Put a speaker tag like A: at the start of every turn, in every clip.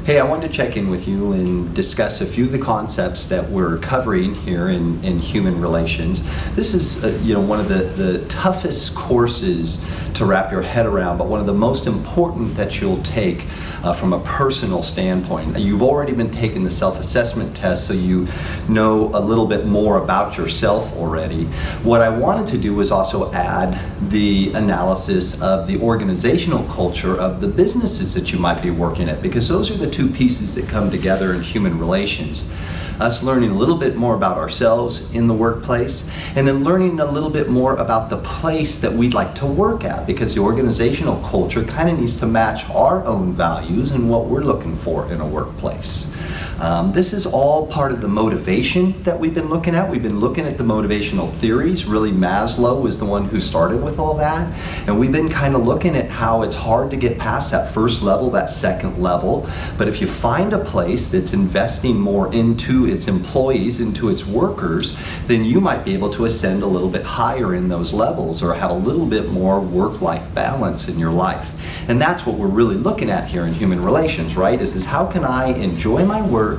A: Hey, I wanted to check in with you and discuss a few of the concepts that we're covering here in human relations. This is one of the toughest courses to wrap your head around, but one of the most important that you'll take from a personal standpoint. You've already been taking the self-assessment test, so you know a little bit more about yourself already. What I wanted to do was also add the analysis of the organizational culture of the businesses that you might be working at, because those are the two pieces that come together in human relations. Us learning a little bit more about ourselves in the workplace, and then learning a little bit more about the place that we'd like to work at, because the organizational culture kind of needs to match our own values and what we're looking for in a workplace. This is all part of the motivation that we've been looking at. We've been looking at the motivational theories. Really, Maslow was the one who started with all that. And we've been kind of looking at how it's hard to get past that first level, that second level. But if you find a place that's investing more into its employees, into its workers, then you might be able to ascend a little bit higher in those levels, or have a little bit more work-life balance in your life. And that's what we're really looking at here in human relations, right? Is how can I enjoy my work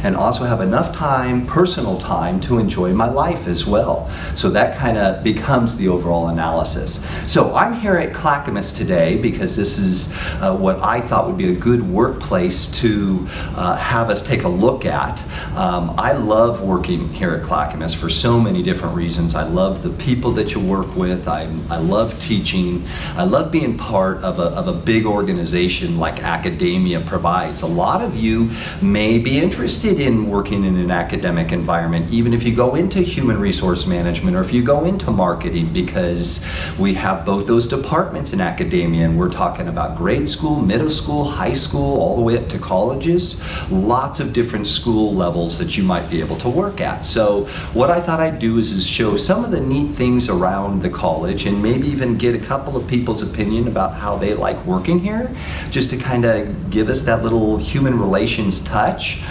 A: and also have enough time, personal time, to enjoy my life as well. So that kind of becomes the overall analysis. So I'm here at Clackamas today because this is what I thought would be a good workplace to have us take a look at. I love working here at Clackamas for so many different reasons. I love the people that you work with. I love teaching. I love being part of a big organization like academia provides. A lot of you may be interested in working in an academic environment, even if you go into human resource management or if you go into marketing, because we have both those departments in academia, and we're talking about grade school, middle school, high school, all the way up to colleges. Lots of different school levels that you might be able to work at. So what I thought I'd do is show some of the neat things around the college, and maybe even get a couple of people's opinion about how they like working here, just to kind of give us that little human relations touch.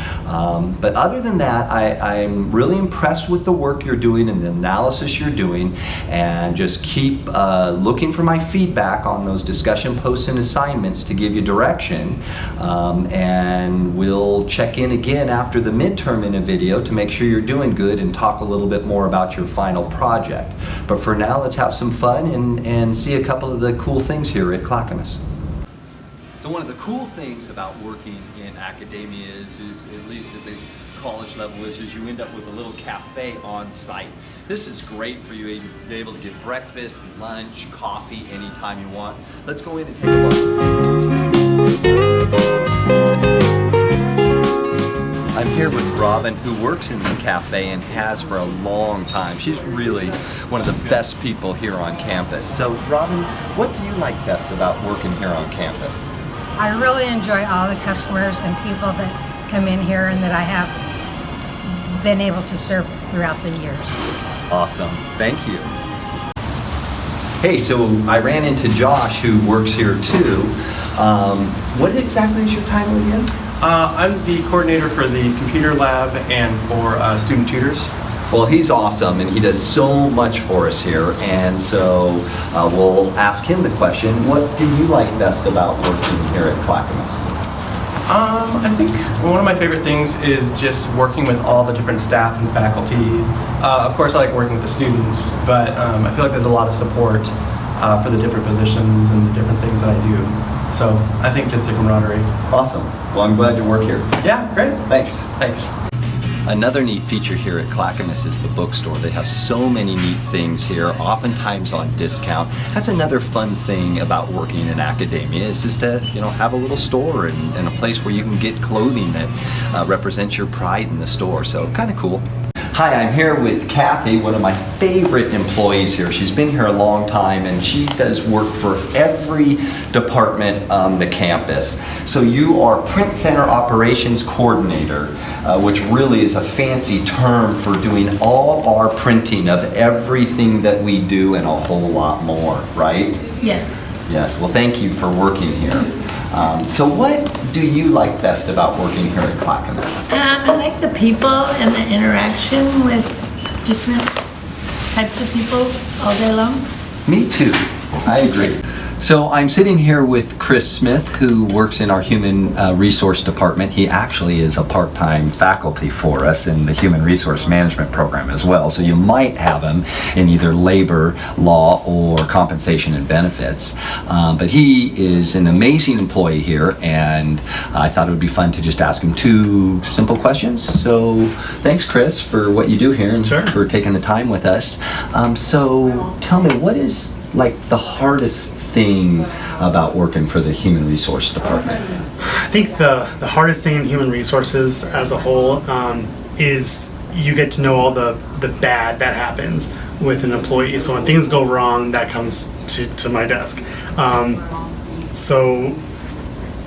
A: But other than that, I'm really impressed with the work you're doing and the analysis you're doing, and just keep looking for my feedback on those discussion posts and assignments to give you direction. And we'll check in again after the midterm in a video to make sure you're doing good and talk a little bit more about your final project. But for now, let's have some fun and see a couple of the cool things here at Clackamas. So one of the cool things about working in academia is at least at the college level, is you end up with a little cafe on site. This is great for you. You'll be able to get breakfast, lunch, coffee anytime you want. Let's go in and take a look. I'm here with Robin, who works in the cafe and has for a long time. She's really one of the best people here on campus. So Robin, what do you like best about working here on campus?
B: I really enjoy all the customers and people that come in here and that I have been able to serve throughout the years.
A: Awesome, thank you. Hey, so I ran into Josh, who works here too. What exactly is your title again?
C: I'm the coordinator for the computer lab and for student tutors.
A: Well, he's awesome, and he does so much for us here, and so we'll ask him the question, what do you like best about working here at Clackamas?
C: I think one of my favorite things is just working with all the different staff and faculty. Of course, I like working with the students, but I feel like there's a lot of support for the different positions and the different things that I do. So I think just the camaraderie.
A: Awesome. Well, I'm glad to work here.
C: Yeah, great.
A: Thanks.
C: Thanks.
A: Another neat feature here at Clackamas is the bookstore. They have so many neat things here, oftentimes on discount. That's another fun thing about working in academia, is just to have a little store and a place where you can get clothing that represents your pride in the store. So kind of cool. Hi, I'm here with Kathy, one of my favorite employees here. She's been here a long time, and she does work for every department on the campus. So you are Print Center Operations Coordinator, which really is a fancy term for doing all our printing of everything that we do and a whole lot more, right?
D: Yes.
A: Yes, well, thank you for working here. So what do you like best about working here at Clackamas?
D: I like the people and the interaction with different types of people all day long.
A: Me too. I agree. So I'm sitting here with Chris Smith, who works in our Human Resource Department. He actually is a part-time faculty for us in the Human Resource Management program as well. So you might have him in either labor, law, or compensation and benefits. But he is an amazing employee here, and I thought it would be fun to just ask him 2 simple questions. So thanks, Chris, for what you do here and for taking the time with us. So tell me, what is like the hardest thing about working for the Human Resource Department?
E: I think the hardest thing in human resources as a whole is you get to know all the bad that happens with an employee. So when things go wrong, that comes to my desk. So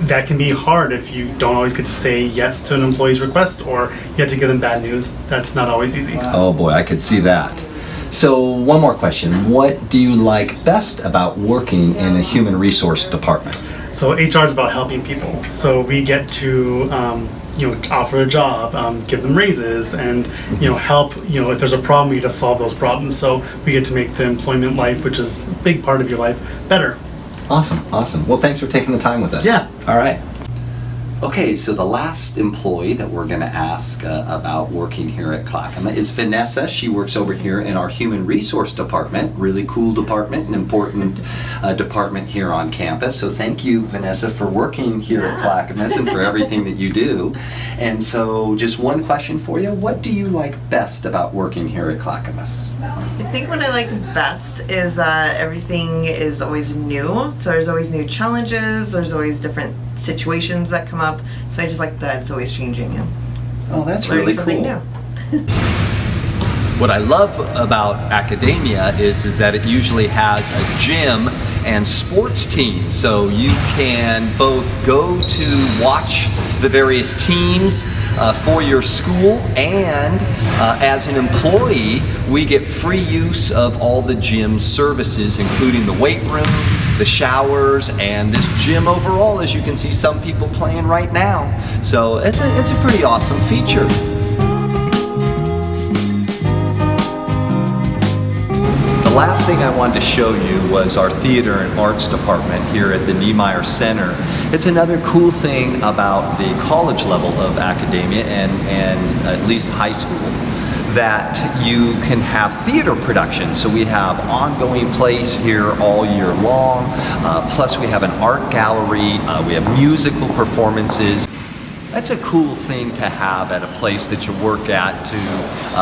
E: that can be hard if you don't always get to say yes to an employee's request, or you have to give them bad news. That's not always easy.
A: Oh boy, I could see that. So one more question. What do you like best about working in a human resource department?
E: So HR is about helping people. So we get to offer a job, give them raises, and help. If there's a problem, we get to solve those problems. So we get to make the employment life, which is a big part of your life, better.
A: Awesome. Well, thanks for taking the time with us.
E: Yeah.
A: All right. Okay, so the last employee that we're going to ask about working here at Clackamas is Vanessa. She works over here in our Human Resource Department, really cool department, an important department here on campus. So thank you, Vanessa, for working here at Clackamas and for everything that you do. And so just one question for you. What do you like best about working here at Clackamas?
F: I think what I like best is that everything is always new. So there's always new challenges, there's always different situations that come up. So I just like that it's always changing and
A: Oh, that's
F: learning
A: really
F: something
A: cool.
F: new.
A: What I love about academia is that it usually has a gym and sports team. So you can both go to watch the various teams for your school, and as an employee, we get free use of all the gym services, including the weight room, the showers, and this gym overall. As you can see, some people playing right now. So it's a pretty awesome feature. The last thing I wanted to show you was our theater and arts department here at the Niemeyer Center. It's another cool thing about the college level of academia and at least high school, that you can have theater productions. So we have ongoing plays here all year long, plus we have an art gallery, we have musical performances. That's a cool thing to have at a place that you work at, to